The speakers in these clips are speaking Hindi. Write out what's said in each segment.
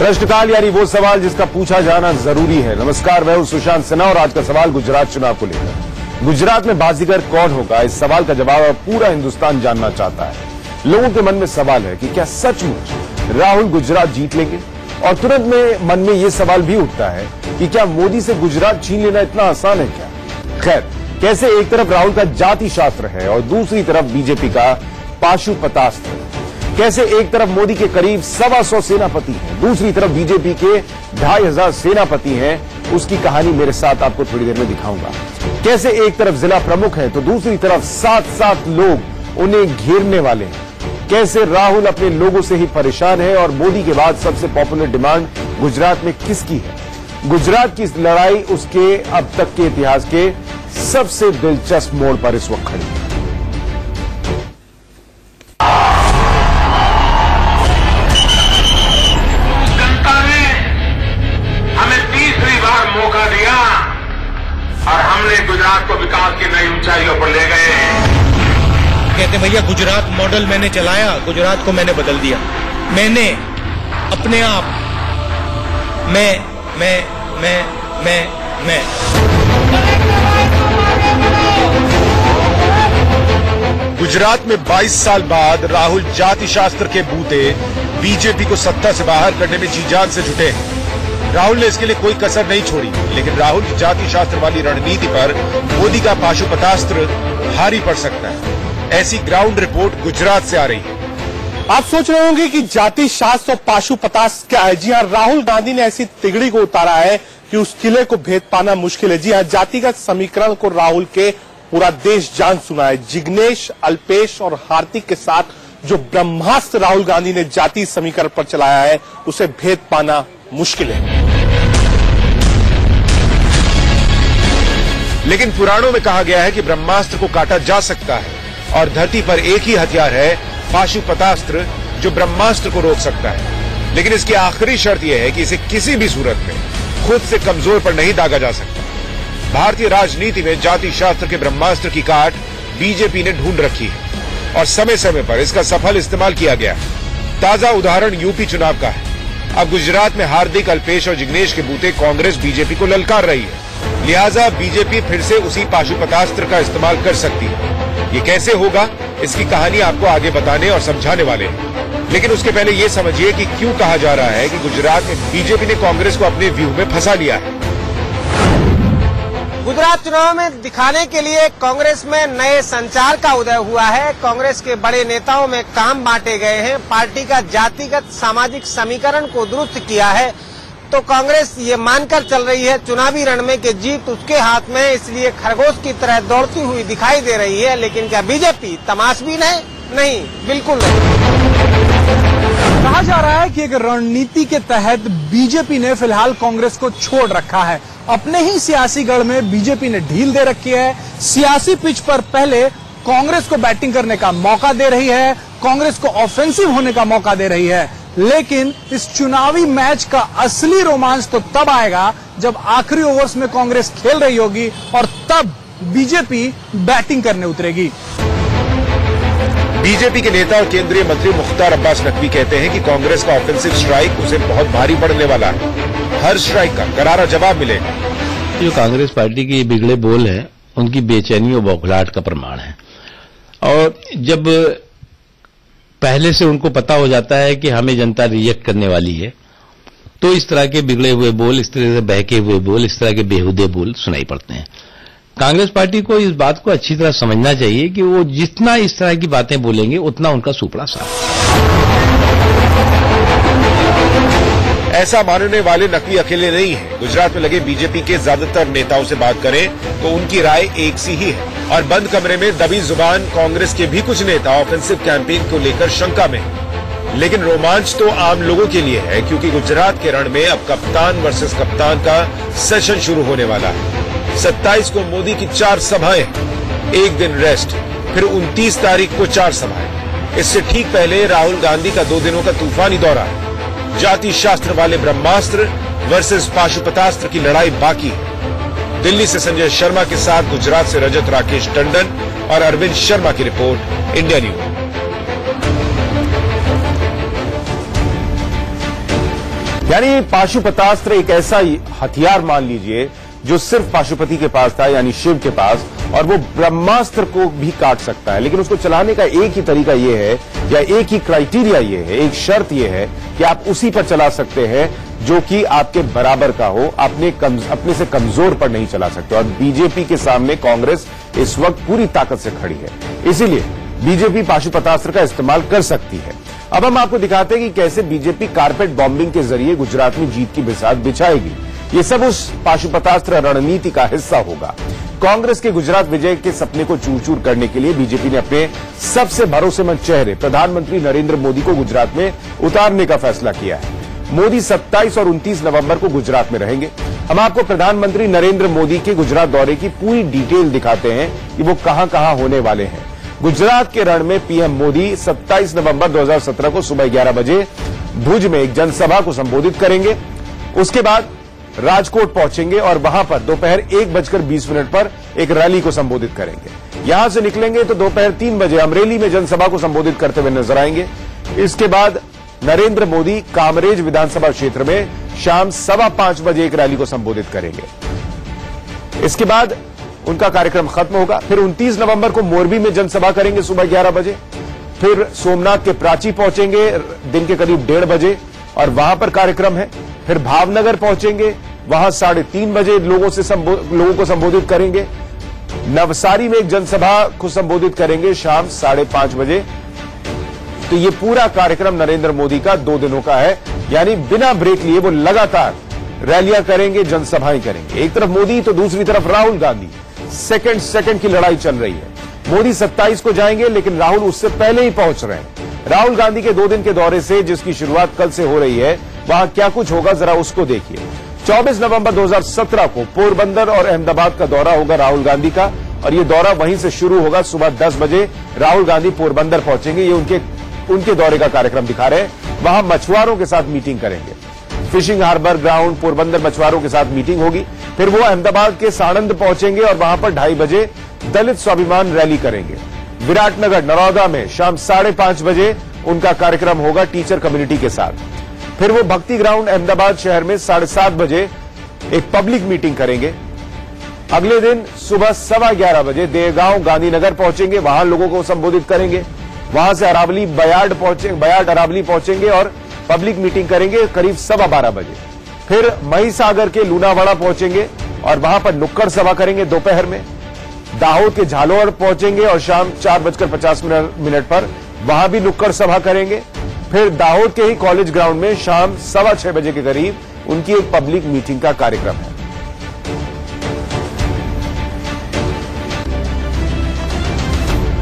प्रश्नकाल यानी वो सवाल जिसका पूछा जाना जरूरी है। नमस्कार, मैं हूं सुशांत सिन्हा और आज का सवाल गुजरात चुनाव को लेकर। गुजरात में बाजीगर कौन होगा, इस सवाल का जवाब अब पूरा हिंदुस्तान जानना चाहता है। लोगों के मन में सवाल है कि क्या सचमुच राहुल गुजरात जीत लेंगे, और तुरंत में मन में यह सवाल भी उठता है कि क्या मोदी से गुजरात छीन लेना इतना आसान है क्या। खैर, कैसे एक तरफ राहुल का जाति शास्त्र है और दूसरी तरफ बीजेपी का पाशुपतास्त्र। कैसे एक तरफ मोदी के करीब 125 सेनापति हैं, दूसरी तरफ बीजेपी के 2500 सेनापति हैं, उसकी कहानी मेरे साथ आपको थोड़ी देर में दिखाऊंगा। कैसे एक तरफ जिला प्रमुख हैं तो दूसरी तरफ 7-7 लोग उन्हें घेरने वाले हैं। कैसे राहुल अपने लोगों से ही परेशान है और मोदी के बाद सबसे पॉपुलर डिमांड गुजरात में किसकी है। गुजरात की लड़ाई उसके अब तक के इतिहास के सबसे दिलचस्प मोड़ पर इस वक्त खड़ी है। और हमने गुजरात को विकास की नई ऊंचाइयों पर ले गए। कहते भैया गुजरात मॉडल मैंने चलाया, गुजरात को मैंने बदल दिया। मैंने अपने आप मैं गुजरात में 22 साल बाद राहुल जाति शास्त्र के बूते बीजेपी को सत्ता से बाहर करने में जी जान से जुटे हैं। राहुल ने इसके लिए कोई कसर नहीं छोड़ी, लेकिन राहुल की जाति शास्त्र वाली रणनीति पर मोदी का पाशुपतास्त्र भारी पड़ सकता है। ऐसी ग्राउंड रिपोर्ट गुजरात से आ रही है। आप सोच रहे होंगे कि जाति शास्त्र और पाशुपतास्त्र क्या है। जी हाँ, राहुल गांधी ने ऐसी तिगड़ी को उतारा है कि उस किले को भेद पाना मुश्किल है। जी हाँ, जातिगत समीकरण को राहुल के पूरा देश जान सुना है। जिग्नेश, अल्पेश और हार्दिक के साथ जो ब्रह्मास्त्र राहुल गांधी ने जाति समीकरण पर चलाया है, उसे भेद पाना मुश्किल है। लेकिन पुराणों में कहा गया है कि ब्रह्मास्त्र को काटा जा सकता है और धरती पर एक ही हथियार है, पाशुपतास्त्र, जो ब्रह्मास्त्र को रोक सकता है। लेकिन इसकी आखिरी शर्त यह है कि इसे किसी भी सूरत में खुद से कमजोर पर नहीं दागा जा सकता। भारतीय राजनीति में जाति शास्त्र के ब्रह्मास्त्र की काट बीजेपी ने ढूंढ रखी है और समय समय पर इसका सफल इस्तेमाल किया गया। ताजा उदाहरण यूपी चुनाव का है। अब गुजरात में हार्दिक, अल्पेश और जिग्नेश के बूते कांग्रेस बीजेपी को ललकार रही है, लिहाजा बीजेपी फिर से उसी पाशुपतास्त्र का इस्तेमाल कर सकती है। ये कैसे होगा, इसकी कहानी आपको आगे बताने और समझाने वाले हैं। लेकिन उसके पहले ये समझिए कि क्यों कहा जा रहा है कि गुजरात में बीजेपी ने कांग्रेस को अपने व्यूह में फंसा लिया है। गुजरात चुनाव में दिखाने के लिए कांग्रेस में नए संचार का उदय हुआ है। कांग्रेस के बड़े नेताओं में काम बांटे गए हैं। पार्टी का जातिगत सामाजिक समीकरण को दुरुस्त किया है। तो कांग्रेस ये मानकर चल रही है चुनावी रण में कि जीत उसके हाथ में है, इसलिए खरगोश की तरह दौड़ती हुई दिखाई दे रही है। लेकिन क्या बीजेपी तमाशबीन है? नहीं, बिल्कुल नहीं। कहा जा रहा है कि एक रणनीति के तहत बीजेपी ने फिलहाल कांग्रेस को छोड़ रखा है। अपने ही सियासी गढ़ में बीजेपी ने ढील दे रखी है। सियासी पिच पर पहले कांग्रेस को बैटिंग करने का मौका दे रही है, कांग्रेस को ऑफेंसिव होने का मौका दे रही है। लेकिन इस चुनावी मैच का असली रोमांच तो तब आएगा जब आखिरी ओवर्स में कांग्रेस खेल रही होगी और तब बीजेपी बैटिंग करने उतरेगी। बीजेपी के नेता और केंद्रीय मंत्री मुख्तार अब्बास नकवी कहते हैं कि कांग्रेस का ऑफेंसिव स्ट्राइक उसे बहुत भारी पड़ने वाला है। हर स्ट्राइक का करारा जवाब मिलेगा। जो कांग्रेस पार्टी के बिगड़े बोल हैं, उनकी बेचैनी और बौखलाहट का प्रमाण है। और जब पहले से उनको पता हो जाता है कि हमें जनता रिजेक्ट करने वाली है, तो इस तरह के बिगड़े हुए बोल, इस तरह से बहके हुए बोल, इस तरह के बेहुदे बोल सुनाई पड़ते हैं। कांग्रेस पार्टी को इस बात को अच्छी तरह समझना चाहिए कि वो जितना इस तरह की बातें बोलेंगे उतना उनका सुपड़ा साफ। ऐसा मानने वाले नकवी अकेले नहीं हैं। गुजरात में लगे बीजेपी के ज्यादातर नेताओं से बात करें तो उनकी राय एक सी ही है और बंद कमरे में दबी जुबान कांग्रेस के भी कुछ नेता ऑफेंसिव कैंपेन को लेकर शंका में हैं। लेकिन रोमांच तो आम लोगों के लिए है, क्योंकि गुजरात के रण में अब कप्तान वर्सेस कप्तान का सेशन शुरू होने वाला है। 27 को मोदी की 4 सभाएं, एक दिन रेस्ट, फिर 29 तारीख को 4 सभाएं। इससे ठीक पहले राहुल गांधी का 2 दिनों का तूफानी दौरा है। जाति शास्त्र वाले ब्रह्मास्त्र वर्सेस पाशुपतास्त्र की लड़ाई बाकी है। दिल्ली से संजय शर्मा के साथ गुजरात से रजत राकेश टंडन और अरविंद शर्मा की रिपोर्ट, इंडिया न्यूज। यानी पाशुपतास्त्र एक ऐसा हथियार मान लीजिए जो सिर्फ पाशुपति के पास था, यानी शिव के पास, और वो ब्रह्मास्त्र को भी काट सकता है। लेकिन उसको चलाने का एक ही तरीका ये है, या एक ही क्राइटेरिया ये है, एक शर्त ये है कि आप उसी पर चला सकते हैं जो कि आपके बराबर का हो, अपने से कमजोर पर नहीं चला सकते। और बीजेपी के सामने कांग्रेस इस वक्त पूरी ताकत से खड़ी है, इसीलिए बीजेपी पाशुपतास्त्र का इस्तेमाल कर सकती है। अब हम आपको दिखाते हैं कि कैसे बीजेपी कारपेट बॉम्बिंग के जरिए गुजरात में जीत की बिसात बिछाएगी। ये सब उस पाशुपतास्त्र रणनीति का हिस्सा होगा। कांग्रेस के गुजरात विजय के सपने को चूर चूर करने के लिए बीजेपी ने अपने सबसे भरोसेमंद चेहरे प्रधानमंत्री नरेंद्र मोदी को गुजरात में उतारने का फैसला किया है। मोदी 27 और 29 नवंबर को गुजरात में रहेंगे। हम आपको प्रधानमंत्री नरेंद्र मोदी के गुजरात दौरे की पूरी डिटेल दिखाते हैं कि वो कहां कहां होने वाले हैं। गुजरात के रण में पीएम मोदी 27 नवंबर 2017 को सुबह 11 बजे भुज में एक जनसभा को संबोधित करेंगे। उसके बाद राजकोट पहुंचेंगे और वहां पर दोपहर 1:20 पर एक रैली को संबोधित करेंगे। यहां से निकलेंगे तो दोपहर 3 बजे अमरेली में जनसभा को संबोधित करते हुए नजर आएंगे। इसके बाद नरेंद्र मोदी कामरेज विधानसभा क्षेत्र में शाम 5:15 बजे एक रैली को संबोधित करेंगे। इसके बाद उनका कार्यक्रम खत्म होगा। फिर 29 नवंबर को मोरबी में जनसभा करेंगे सुबह 11 बजे। फिर सोमनाथ के प्राची पहुंचेंगे दिन के करीब 1:30 बजे और वहां पर कार्यक्रम है। फिर भावनगर पहुंचेंगे, वहां 3:30 बजे लोगों को संबोधित करेंगे। नवसारी में एक जनसभा को संबोधित करेंगे शाम 5:30 बजे। तो ये पूरा कार्यक्रम नरेंद्र मोदी का 2 दिनों का है, यानी बिना ब्रेक लिए वो लगातार रैलियां करेंगे, जनसभाएं करेंगे। एक तरफ मोदी तो दूसरी तरफ राहुल गांधी। सेकंड की लड़ाई चल रही है। मोदी 27 को जाएंगे, लेकिन राहुल उससे पहले ही पहुंच रहे हैं। राहुल गांधी के 2 दिन के दौरे से, जिसकी शुरुआत कल से हो रही है, वहां क्या कुछ होगा जरा उसको देखिए। 24 नवंबर 2017 को पोरबंदर और अहमदाबाद का दौरा होगा राहुल गांधी का, और ये दौरा वहीं से शुरू होगा। सुबह 10 बजे राहुल गांधी पोरबंदर पहुंचेंगे। ये उनके दौरे का कार्यक्रम दिखा रहे हैं। वहां मछुआरों के साथ मीटिंग करेंगे। फिशिंग हार्बर ग्राउंड पोरबंदर मछुआरों के साथ मीटिंग होगी। फिर वो अहमदाबाद के साणंद पहुंचेंगे और वहां पर 2:30 बजे दलित स्वाभिमान रैली करेंगे। विराटनगर नरौदा में शाम 5:30 बजे उनका कार्यक्रम होगा टीचर कम्युनिटी के साथ। फिर वो भक्ति ग्राउंड अहमदाबाद शहर में 7:30 बजे एक पब्लिक मीटिंग करेंगे। अगले दिन सुबह 11:15 बजे देगांव गांधीनगर पहुंचेंगे, वहां लोगों को संबोधित करेंगे। वहां से बयाड अरावली पहुंचेंगे और पब्लिक मीटिंग करेंगे करीब 12:15 बजे। फिर महिसागर के लूनावाड़ा पहुंचेंगे और वहां पर नुक्कड़ सभा करेंगे दोपहर में। दाहोद के झालोर पहुंचेंगे और शाम 4:50 पर वहां भी नुक्कड़ सभा करेंगे। फिर दाहोद के ही कॉलेज ग्राउंड में शाम 6:15 बजे के करीब उनकी एक पब्लिक मीटिंग का कार्यक्रम है।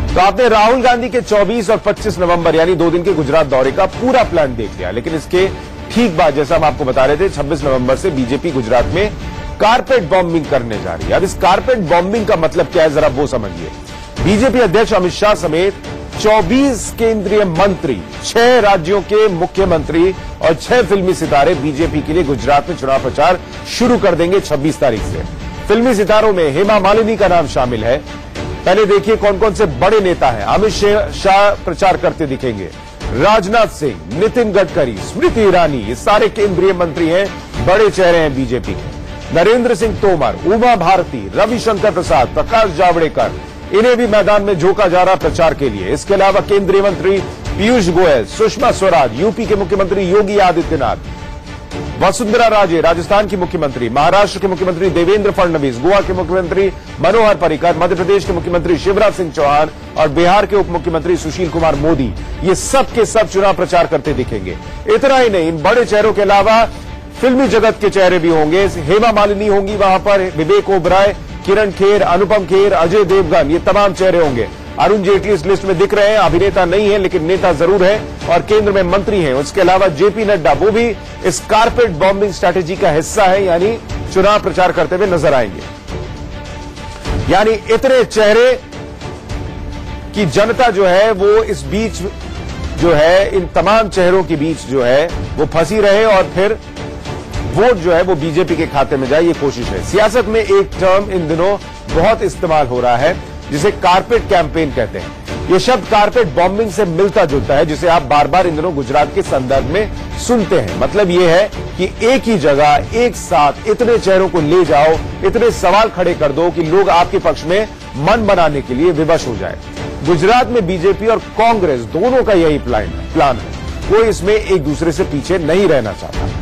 तो आपने राहुल गांधी के 24 और 25 नवंबर यानी 2 दिन के गुजरात दौरे का पूरा प्लान देख लिया। लेकिन इसके ठीक बाद, जैसा हम आपको बता रहे थे, 26 नवंबर से बीजेपी गुजरात में कारपेट बॉम्बिंग करने जा रही है। अब इस कारपेट बॉम्बिंग का मतलब क्या है, जरा वो समझिए। बीजेपी अध्यक्ष अमित शाह समेत 24 केंद्रीय मंत्री, 6 राज्यों के मुख्यमंत्री और 6 फिल्मी सितारे बीजेपी के लिए गुजरात में चुनाव प्रचार शुरू कर देंगे 26 तारीख से। फिल्मी सितारों में हेमा मालिनी का नाम शामिल है। पहले देखिए कौन कौन से बड़े नेता हैं। अमित शाह प्रचार करते दिखेंगे। राजनाथ सिंह, नितिन गडकरी, स्मृति ईरानी, ये सारे केंद्रीय मंत्री हैं, बड़े चेहरे हैं बीजेपी के। नरेंद्र सिंह तोमर, उमा भारती, रविशंकर प्रसाद, प्रकाश जावड़ेकर, इन्हें भी मैदान में झोंका जा रहा प्रचार के लिए। इसके अलावा केंद्रीय मंत्री पीयूष गोयल, सुषमा स्वराज, यूपी के मुख्यमंत्री योगी आदित्यनाथ, वसुंधरा राजे राजस्थान की मुख्यमंत्री, महाराष्ट्र के मुख्यमंत्री देवेंद्र फडणवीस, गोवा के मुख्यमंत्री मनोहर पर्रिकर, मध्य प्रदेश के मुख्यमंत्री शिवराज सिंह चौहान और बिहार के उप मुख्यमंत्री सुशील कुमार मोदी, ये सब के सब चुनाव प्रचार करते दिखेंगे। इतना ही नहीं, इन बड़े चेहरों के अलावा फिल्मी जगत के चेहरे भी होंगे। हेमा मालिनी होंगी वहां पर, विवेक ओबराय, किरण खेर, अनुपम खेर, अजय देवगन, ये तमाम चेहरे होंगे। अरुण जेटली इस लिस्ट में दिख रहे हैं, अभिनेता नहीं है लेकिन नेता जरूर है और केंद्र में मंत्री हैं। उसके अलावा जेपी नड्डा, वो भी इस कारपेट बॉम्बिंग स्ट्रैटेजी का हिस्सा है, यानी चुनाव प्रचार करते हुए नजर आएंगे। यानी इतने चेहरे की जनता जो है वो इस बीच जो है, इन तमाम चेहरों के बीच जो है वो फंसी रहे और फिर वोट जो है वो बीजेपी के खाते में जाए, ये कोशिश है। सियासत में एक टर्म इन दिनों बहुत इस्तेमाल हो रहा है जिसे कारपेट कैंपेन कहते हैं। ये शब्द कारपेट बॉम्बिंग से मिलता जुलता है, जिसे आप बार बार इन दिनों गुजरात के संदर्भ में सुनते हैं। मतलब ये है कि एक ही जगह एक साथ इतने चेहरों को ले जाओ, इतने सवाल खड़े कर दो कि लोग आपके पक्ष में मन बनाने के लिए विवश हो जाए। गुजरात में बीजेपी और कांग्रेस दोनों का यही प्लान है। कोई इसमें एक दूसरे से पीछे नहीं रहना चाहता।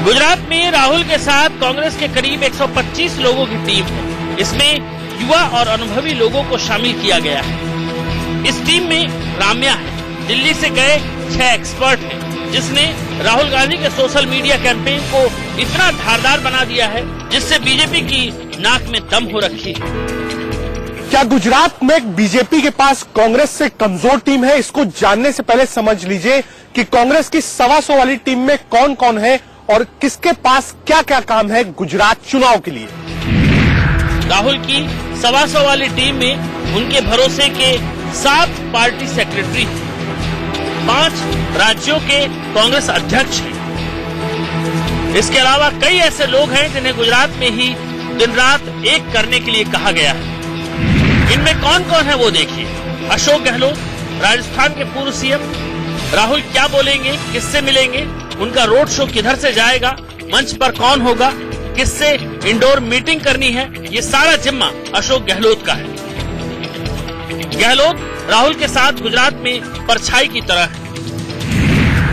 गुजरात में राहुल के साथ कांग्रेस के करीब 125 लोगों की टीम है। इसमें युवा और अनुभवी लोगों को शामिल किया गया है। इस टीम में राम्या है, दिल्ली से गए 6 एक्सपर्ट हैं, जिसने राहुल गांधी के सोशल मीडिया कैंपेन को इतना धारदार बना दिया है जिससे बीजेपी की नाक में दम हो रखी है। क्या गुजरात में बीजेपी के पास कांग्रेस से कमजोर टीम है? इसको जानने से पहले समझ लीजिए कि कांग्रेस की 125 वाली टीम में कौन कौन है और किसके पास क्या क्या काम है गुजरात चुनाव के लिए। राहुल की 125 वाली टीम में उनके भरोसे के 7 पार्टी सेक्रेटरी, 5 राज्यों के कांग्रेस अध्यक्ष हैं। इसके अलावा कई ऐसे लोग हैं जिन्हें गुजरात में ही दिन रात एक करने के लिए कहा गया है। इनमें कौन कौन है वो देखिए। अशोक गहलोत, राजस्थान के पूर्व सीएम। राहुल क्या बोलेंगे, किससे मिलेंगे, उनका रोड शो किधर से जाएगा, मंच पर कौन होगा, किससे इंडोर मीटिंग करनी है, ये सारा जिम्मा अशोक गहलोत का है। गहलोत राहुल के साथ गुजरात में परछाई की तरह है।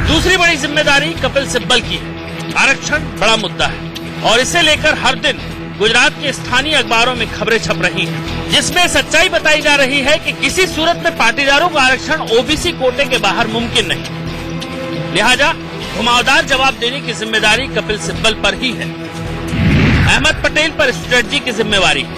दूसरी बड़ी जिम्मेदारी कपिल सिब्बल की है। आरक्षण बड़ा मुद्दा है और इसे लेकर हर दिन गुजरात के स्थानीय अखबारों में खबरें छप रही हैं, जिसमें सच्चाई बताई जा रही है कि किसी सूरत में पाटीदारों का आरक्षण ओबीसी कोटे के बाहर मुमकिन नहीं। लिहाजा घुमावदार जवाब देने की जिम्मेदारी कपिल सिब्बल पर ही है। अहमद पटेल पर स्ट्रेटजी की जिम्मेवारी है।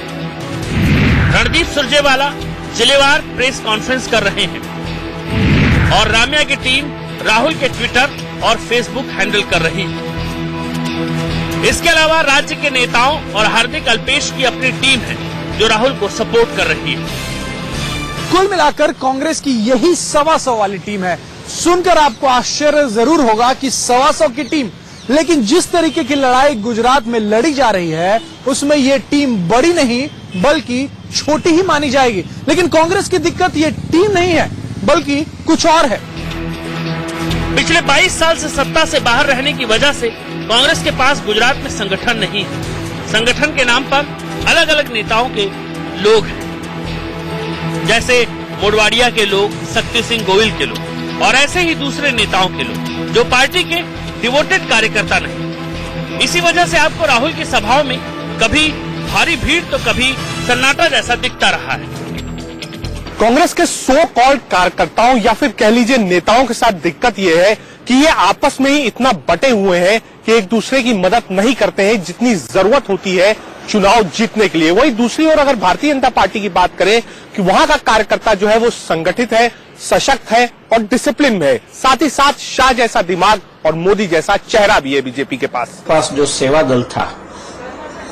रणदीप सुरजेवाला जिलेवार प्रेस कॉन्फ्रेंस कर रहे हैं और राम्या की टीम राहुल के ट्विटर और फेसबुक हैंडल कर रही है। इसके अलावा राज्य के नेताओं और हार्दिक अल्पेश की अपनी टीम है जो राहुल को सपोर्ट कर रही है। कुल मिलाकर कांग्रेस की यही 125 वाली टीम है। सुनकर आपको आश्चर्य जरूर होगा कि 125 की टीम, लेकिन जिस तरीके की लड़ाई गुजरात में लड़ी जा रही है उसमें ये टीम बड़ी नहीं बल्कि छोटी ही मानी जाएगी। लेकिन कांग्रेस की दिक्कत ये टीम नहीं है बल्कि कुछ और है। पिछले 22 साल से सत्ता से बाहर रहने की वजह से कांग्रेस के पास गुजरात में संगठन नहीं है। संगठन के नाम पर अलग अलग नेताओं के लोग हैं, जैसे मोडवाडिया के लोग, शक्ति सिंह गोविल के लोग और ऐसे ही दूसरे नेताओं के लोग जो पार्टी के डिवोटेड कार्यकर्ता नहीं। इसी वजह से आपको राहुल की सभाओं में कभी भारी भीड़ तो कभी सन्नाटा जैसा दिखता रहा है। कांग्रेस के सो कॉल्ड कार्यकर्ताओं या फिर कह लीजिए नेताओं के साथ दिक्कत यह है कि ये आपस में ही इतना बटे हुए हैं कि एक दूसरे की मदद नहीं करते हैं जितनी जरूरत होती है चुनाव जीतने के लिए। वही दूसरी ओर अगर भारतीय जनता पार्टी की बात करें कि वहां का कार्यकर्ता जो है वो संगठित है, सशक्त है और डिसिप्लिन में है। साथ ही साथ शाह जैसा दिमाग और मोदी जैसा चेहरा भी है बीजेपी के पास जो सेवा दल था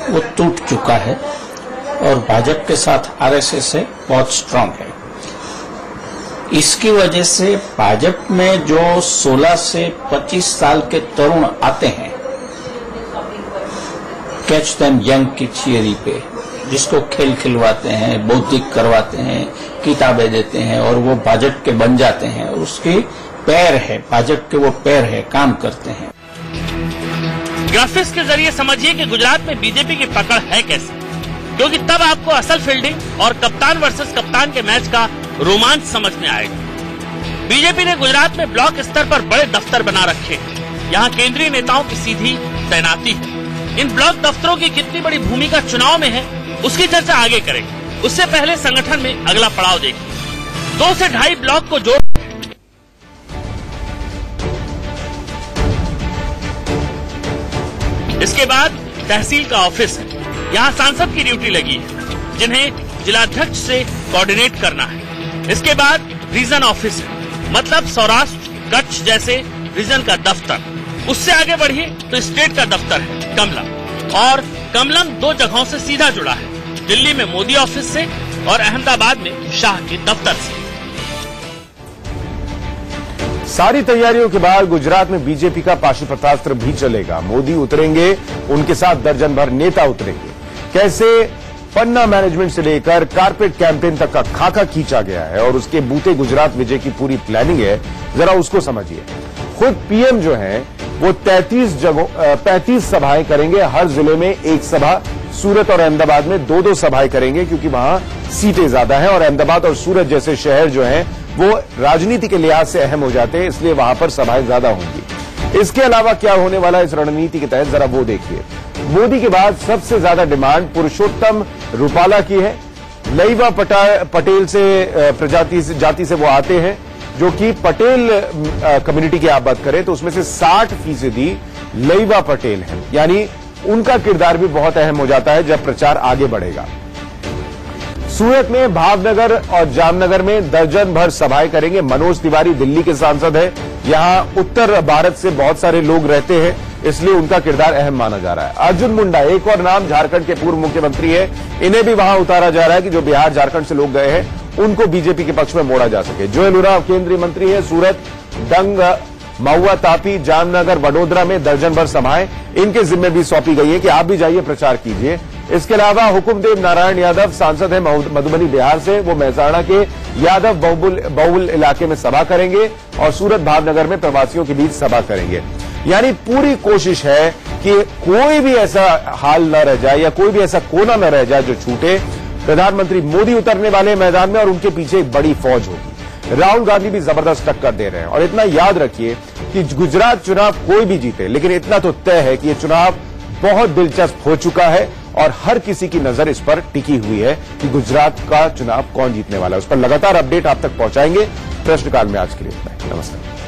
वो टूट चुका है और भाजपा के साथ आरएसएस है बहुत स्ट्रांग है। इसकी वजह से भाजपा में जो 16 से 25 साल के तरुण आते हैं, कैच देम यंग की थियरी पे, जिसको खेल खिलवाते हैं, बौद्धिक करवाते हैं, किताबें देते हैं और वो भाजपा के बन जाते हैं। उसके पैर है, भाजपा के वो पैर है, काम करते हैं। ग्राफिक्स के जरिए समझिए कि गुजरात में बीजेपी की पकड़ है कैसे, क्योंकि तब आपको असल फील्डिंग और कप्तान वर्सेस कप्तान के मैच का रोमांच समझ में आएगा। बीजेपी ने गुजरात में ब्लॉक स्तर पर बड़े दफ्तर बना रखे हैं। यहाँ केंद्रीय नेताओं की सीधी तैनाती है। इन ब्लॉक दफ्तरों की कितनी बड़ी भूमिका चुनाव में है उसकी चर्चा आगे करेंगे। उससे पहले संगठन में अगला पड़ाव देखिए। 2 से 2.5 ब्लॉक को जोड़ इसके बाद तहसील का ऑफिस है। यहाँ सांसद की ड्यूटी लगी है जिन्हें जिलाध्यक्ष से कोऑर्डिनेट करना है। इसके बाद रीजन ऑफिस है, मतलब सौराष्ट्र, कच्छ जैसे रीजन का दफ्तर। उससे आगे बढ़िए तो स्टेट का दफ्तर है कमलम, और कमलम 2 जगहों से सीधा जुड़ा है, दिल्ली में मोदी ऑफिस से और अहमदाबाद में शाह के दफ्तर से। सारी तैयारियों के बाद गुजरात में बीजेपी का पाशुपतास्त्र भी चलेगा। मोदी उतरेंगे, उनके साथ दर्जन भर नेता उतरेंगे। कैसे पन्ना मैनेजमेंट से लेकर कारपेट कैंपेन तक का खाका खींचा गया है और उसके बूते गुजरात विजय की पूरी प्लानिंग है, जरा उसको समझिए। खुद पीएम जो है वो 35 सभाएं करेंगे। हर जिले में एक सभा, सूरत और अहमदाबाद में 2-2 सभाएं करेंगे क्योंकि वहां सीटें ज्यादा हैं और अहमदाबाद और सूरत जैसे शहर जो हैं वो राजनीति के लिहाज से अहम हो जाते हैं, इसलिए वहां पर सभाएं ज्यादा होंगी। इसके अलावा क्या होने वाला है इस रणनीति के तहत, जरा वो देखिए। मोदी के बाद सबसे ज्यादा डिमांड पुरुषोत्तम रूपाला की है। लईवा पटेल से जाति से वो आते हैं, जो कि पटेल कम्युनिटी की आप बात करें तो उसमें से 60% लईवा पटेल हैं, यानी उनका किरदार भी बहुत अहम हो जाता है जब प्रचार आगे बढ़ेगा। सूरत में भावनगर और जामनगर में दर्जन भर सभाएं करेंगे। मनोज तिवारी दिल्ली के सांसद हैं, यहां उत्तर भारत से बहुत सारे लोग रहते हैं, इसलिए उनका किरदार अहम माना जा रहा है। अर्जुन मुंडा एक और नाम, झारखंड के पूर्व मुख्यमंत्री है, इन्हें भी वहां उतारा जा रहा है कि जो बिहार झारखंड से लोग गए हैं उनको बीजेपी के पक्ष में मोड़ा जा सके। जोएल उरांव केंद्रीय मंत्री है। सूरत, दंग, महुआ, तापी, जामनगर, वडोदरा में दर्जन भर सभाएं इनके जिम्मे भी सौंपी गई है कि आप भी जाइए प्रचार कीजिए। इसके अलावा हुकुमदेव नारायण यादव सांसद है मधुबनी बिहार से, वो मेहसाणा के यादव बहुल इलाके में सभा करेंगे और सूरत भावनगर में प्रवासियों के बीच सभा करेंगे। यानी पूरी कोशिश है कि कोई भी ऐसा हाल न रह जाए या कोई भी ऐसा कोना न रह जाए जो छूटे। प्रधानमंत्री मोदी उतरने वाले मैदान में और उनके पीछे एक बड़ी फौज होगी। राहुल गांधी भी जबरदस्त टक्कर दे रहे हैं और इतना याद रखिए कि गुजरात चुनाव कोई भी जीते, लेकिन इतना तो तय है कि यह चुनाव बहुत दिलचस्प हो चुका है और हर किसी की नजर इस पर टिकी हुई है कि गुजरात का चुनाव कौन जीतने वाला है। उस पर लगातार अपडेट आप तक पहुंचाएंगे। प्रश्नकाल में आज के लिए इतना ही। नमस्कार।